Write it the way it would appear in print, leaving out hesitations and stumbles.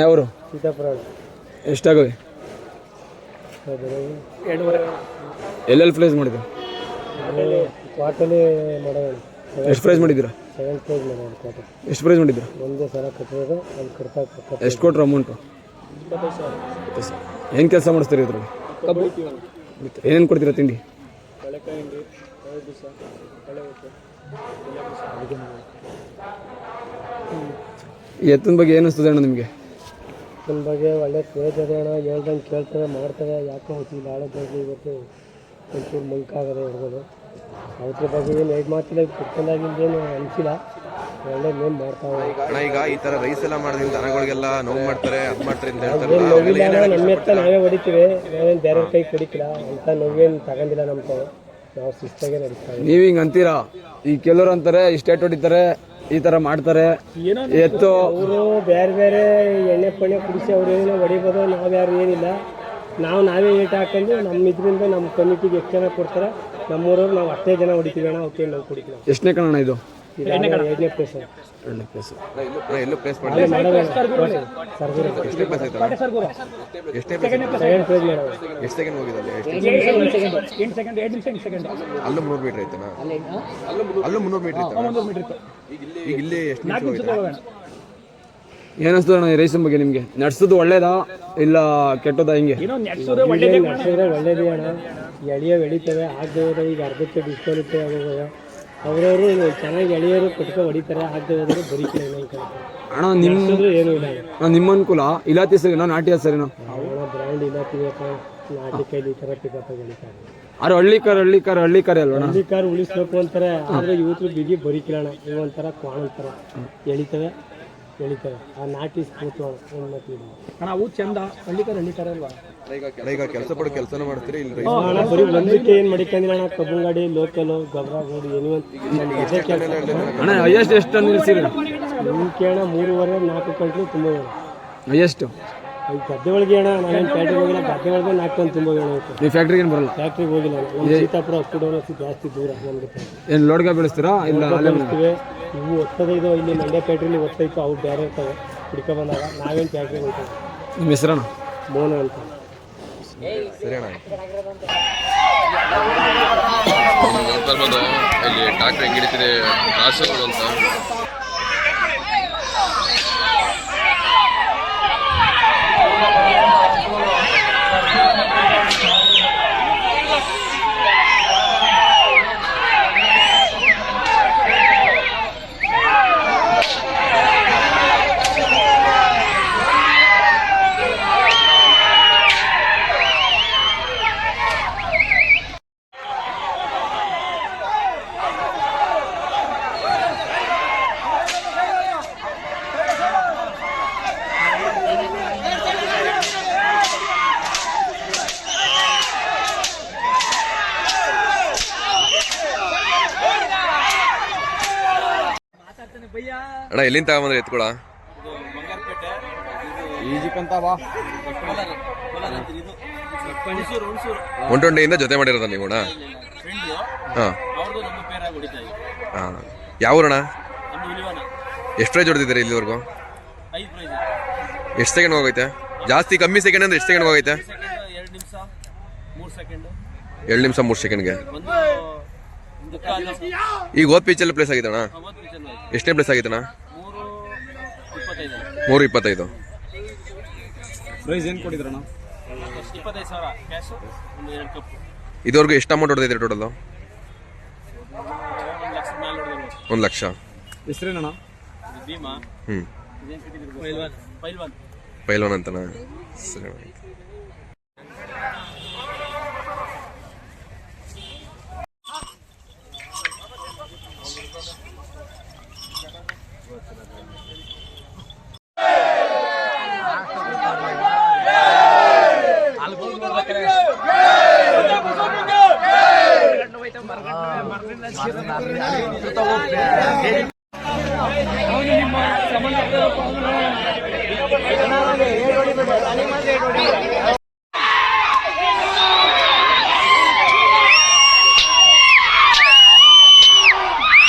ಯಾವರು? ಸೀತಾಪುರ. ಎಷ್ಟಾಗವೆ? ಎಲ್ಲೆಲ್ಲಿ ಪ್ರೈಸ್ ಮಾಡಿದ್ರು? ಕ್ವಾರ್ಟರ್ಲಿ ಮಾಡೋಣ. ಎಷ್ಟು ಪ್ರೈಸ್ ಮಾಡಿದ್ದೀರಾ? 7 ಪ್ರೈಸ್ ಮಾಡೋಣ ಕ್ವಾರ್ಟರ್. ಎಷ್ಟು ಪ್ರೈಸ್ ಮಾಡಿದ್ದೀರಾ? ಒಂದೇ ಸಲ ಕಟ್ಟಿರೋದು ಅಲ್ಲಿ ಕಟ್ತಾ. ಎಷ್ಟು ಕೊಟ್ರು ಅಮೌಂಟು? 25,000. ಏನು ಕೆಲಸ ಮಾಡಿಸ್ತೀರಿ ಇದ್ರಲ್ಲಿ? ಏನೇನು ಕೊಡ್ತೀರಾ ತಿಂಡಿ? ಈ ಎತ್ತಿನ ಬಗ್ಗೆ ಏನು ಅನಿಸ್ತದೆ ಅಣ್ಣ ನಿಮಗೆ? ಎತ್ತಿನ ಬಗ್ಗೆ ಒಳ್ಳೆ ಕ್ರೇಜ್ ಅದೇ ಅಣ್ಣ. ಹೇಳ್ದಂಗೆ ಕೇಳ್ತಾರೆ, ಮಾಡ್ತಾರೆ. ಯಾಕೋ ಹೊತ್ತಿಲ್ಲ ಆಳೋದಾಗಿ ಇವತ್ತು ಒಂಚೂರು ಮುಂಕಾಗದೆ ಹಿಡ್ಬೋದು. ಅದ್ರ ಬಗ್ಗೆ ಏನು ಎರಡು ಮಾತಿಲ್ಲ, ಕುಟ್ಕೊಂಡಾಗಿಂದೇನು ಅನಿಸಿಲ್ಲ. ಒಳ್ಳೆ ನೇಮ್ ಮಾಡ್ತಾವೆ. ಈಗ ಈ ಥರ ರೈಸ್ ಎಲ್ಲ ಮಾಡೋದ್ರಿಂದ ದನಗಳಿಗೆಲ್ಲ ನೋವು ಮಾಡ್ತಾರೆ, ಅದು ಮಾಡ್ತಾರೆ ಅಂತ ಹೇಳ್ತಾರೆ. ನೋವಿಲ್ಲ, ನಮ್ಮ ಎತ್ತ ನಾವೇ ಹೊಡಿತೀವಿ. ನಾವೇನು ಬೇರೆ ಕೈ ಕುಡಿಕಿಲ್ಲ ಅಂತ ನೋವೇನು ತಗೊಂಡಿಲ್ಲ. ನಮ್ಮ ನಾವು ಶಿಸ್ತಾಗೆ ನಡೀತಾರೆ. ನೀವು ಹಿಂಗೆ ಅಂತೀರಾ? ಈ ಕೆಲವರು ಅಂತಾರೆ ಇಷ್ಟೇಟ್ ಹೊಡಿತಾರೆ, ಈ ಥರ ಮಾಡ್ತಾರೆ. ಎತ್ತು ಅವರು ಬೇರೆ ಬೇರೆ ಎಣ್ಣೆ ಪಣ್ಣೆ ಕುಡಿಸಿ ಅವ್ರು ಏನೋ ಹೊಡಿಬೋದು, ನಾವು ಯಾರು ಏನಿಲ್ಲ. ನಾವೇ ಏಟ್ ಹಾಕೊಂಡು ನಮ್ಮ ಇದರಿಂದ ನಮ್ಮ ಕಮಿಟಿಗೆ ಎಷ್ಟು ಜನ ಕೊಡ್ತಾರೆ, ನಮ್ಮೂರವ್ರು ನಾವು ಅಷ್ಟೇ ಜನ ಹೊಡಿತೀವಿ ಅಣ್ಣ. ಅವಕ್ಕೆ ನಾವು ಕುಡಿತೀವಿ. ಎಷ್ಟನೇ ಕಣ ಇದು? 2ನೇ ಪ್ಲೇಸ್. 2ನೇ ಪ್ಲೇಸ್. ಎಲ್ಲೂ ಪ್ಲೇಸ್ ಮಾಡಿ ಸೆಕೆಂಡ್ ಪ್ಲೇಸ್ ಎಷ್ಟು ಸೆಕೆಂಡ್ ಹೋಗಿದೆ? ಅಲ್ಲೂ 300 ಮೀಟರ್ ಐತನಾ? ಅಲ್ಲೂ 300 ಮೀಟರ್ ಇತ್ತು. ಈಗ ಇಲ್ಲಿ ಎಷ್ಟು ನಿಮಿಷ ಹೋಗಿದೆ? ಏನಿಸ್ತದೆ ಅಣ್ಣ ಈ ರೈಸಿನ ಬಗ್ಗೆ ನಿಮಗೆ? ನಡೆಸೋದು ಒಳ್ಳೇದಾ ಇಲ್ಲ ಕೆಟ್ಟದಾ? ಹಿಂಗೆ ನಡೆಸಿದ್ರೆ ಒಳ್ಳೇದೇ ಅಣ್ಣ. ಎಳೆಯೋ ಎಳಿತವೆ, ಆಗದೆ ಈಗ ಅರ್ಧಕ್ಕೆ ಡಿಸ್ಕ್ವಾಲಿಫೈ ಆಗೋದು. ಅವರವರು ಚೆನ್ನಾಗಿ ಎಳೆಯೋರು ಕಟ್ಕೊ ಹೊಡಿತಾರೆ, ಆಗದೆ ಹೋದ್ರೆ ಬರೀಕಿಲ್ಲ. ಅಣ್ಣ ಏನೂ ಇಲ್ಲ. ನಿಮ್ಮ ಅನುಕೂಲ ಇಲಾತಿ ಸರಿನಾ ನಾಟಿ ಸರಿನಾ? ಅವನ ಬ್ರ್ಯಾಂಡ್ ಇಲಾತಿ ನಾಟಿ ಕೈಲಿ ಈ ಥರ ಪಿಕಪ್ ಹೊಡಿತಾರೆ. ಆದ್ರೆ ಹಳ್ಳಿಕಾರ ಅಲ್ವಣ? ಹಳ್ಳಿಕಾರ್ ಉಳಿಸ್ಬೇಕು ಅಂತಾರೆ, ಆದರೆ ಇವತ್ತು ಬಿಗಿ ಬರೀಕಿಲ್ಲ ಅಣ್ಣ. ಇವೊಂಥರ ಕ್ವಾಣ ಅಂತಾರೆ, ಎಳಿತವೆ. ಆ ನಾಟಿ ಸ್ಪೂತು ಅಣ್ಣ ಅವು ಚಂದ. ಹಳ್ಳಿಕಾರ ಅಲ್ವಾ? ಈಗ ಕೆಲಸ ಪಡೋ ಕೆಲಸನೂ ಮಾಡ್ತೀರಿ ಇಲ್ಲಿ? ಬರೀ ಒಂದಕ್ಕೆ ಏನು ಮಡಿಕೊಂಡಿಲ್ಲ ಅಣ್ಣ. ಕಬ್ಬು ಗಾಡಿ, ಲೋಕಲು, ಗೊಬ್ಬರ ಗಾಡಿ, ಅದೇ ಕೆಲಸ ಅಣ್ಣ. ಎಷ್ಟು ನಿಲ್ಸಿರಿ? ನಿಮ್ಮ ಕೇಳ 3.5-4 ಗಂಟೆ ತುಂಬ ಎಷ್ಟು ಈ ಗದ್ದೆ ಒಳಗೆ ಅಣ್ಣ. ನಾವೇನು ಫ್ಯಾಕ್ಟ್ರಿಗೆ ಹೋಗಿಲ್ಲ, ಗದ್ದೆ ಒಳಗೆ 4 ಟನ್ ತುಂಬ ನೀವು ಫ್ಯಾಕ್ಟ್ರಿಗೆ ಏನು ಬರಲ್ಲ? ಫ್ಯಾಕ್ಟ್ರಿಗೆ ಹೋಗಿಲ್ಲ. ನಮ್ಮ ಸೀತಾಪುರ ಕೂಡ ಜಾಸ್ತಿ ದೂರ ನಮಗೆ. ಏನು ಲೋಡ್ಗೆ ಬೆಳೆಸ್ತೀರಾ ಇಲ್ಲ ಬೆಳೆಸ್ತೀವಿ? ಇವು ಒತ್ತದೈದು ಇಲ್ಲಿ ಮಂಡ್ಯ ಫ್ಯಾಕ್ಟ್ರಿಲಿ ಒತ್ತೈತು, ಅವು ಬೇರೆ ಇರ್ತವೆ. ಹುಡ್ಕೊ ಬಂದಾಗ ನಾವೇನು ಫ್ಯಾಕ್ಟ್ರಿಗೆ ಹೋಗ್ತೇವೆ. ನಿಮ್ಮ ಹೆಸರಣ್ಣ? ಮೋನ ಅಂತ. ಸರಿ ಅಣ್ಣ. ಇಲ್ಲಿ ಟ್ರಾಕ್ಟರ್ ಹೆಂಗೆ ಹಿಡಿತಿದೆ ರಾಸುಗಳು ಅಂತ. ಅಣ್ಣ ಎಲ್ಲಿಂದ ತಗೊಂಬಂದ್ರೆ ಎತ್ಕೊಳ? ಒಂಟೊಂಡೆಯಿಂದ ಜೊತೆ ಮಾಡಿರೋದ ನೀವು? ಹಾಂ ಹಾಂ. ಯಾವೂರಣ್ಣ? ಎಷ್ಟು ಪ್ರೈಸ್ ಹೊಡೆದಿದ್ದಾರೆ ಇಲ್ಲಿವರೆಗೂ? ಎಷ್ಟು ಸೆಕೆಂಡ್ ಹೋಗೈತೆ? ಜಾಸ್ತಿ ಕಮ್ಮಿ ಸೆಕೆಂಡ್ ಅಂದ್ರೆ ಎಷ್ಟು ಸೆಕೆಂಡ್ ಹೋಗೈತೆ? 2 ನಿಮಿಷ 3 ಸೆಕೆಂಡ್ಗೆ. ಈಗ ಹೋದ್ ಪಿಚಲ್ಲಿ ಪ್ಲೇಸ್ ಆಗಿದ್ದಣ್ಣ? ಎಷ್ಟನೇ ಪ್ಲೇಸ್ ಆಗಿದ್ದಣ್ಣ? 3:25. ಪ್ರೈಸ್ ಏನು ಕೊಟ್ಟಿದ್ರಣ್ಣ? 25,000 ಕ್ಯಾಶ್, 2 ಕಪ್. ಇದುವರೆಗೂ ಎಷ್ಟು ಅಮೌಂಟ್ ಹೊಡೆದಿದ್ದೀರಿ ಟೋಟಲ್? 1 ಲಕ್ಷ. ಹೆಸರೇನಣ್ಣ? ಪೈಲ್ವಾನ್ ಅಂತನಾ? ಸರಿ. ಸಂಬಂಧ